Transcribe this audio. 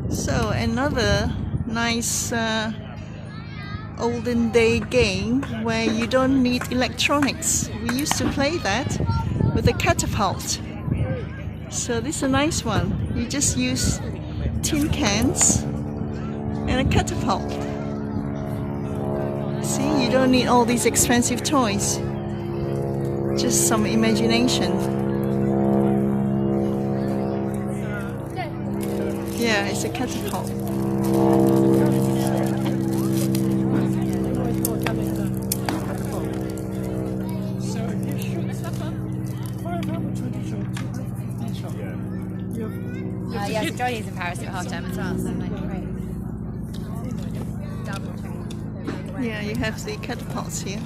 So another nice olden day game where you don't need electronics. We used to play that with a catapult. So this is a nice one. You just use tin cans and a catapult. See, you don't need all these expensive toys. Just some imagination. Yeah, it's a catapult. Yes, Johnny's in Paris at half term as well, so Yeah, you have the catapults here.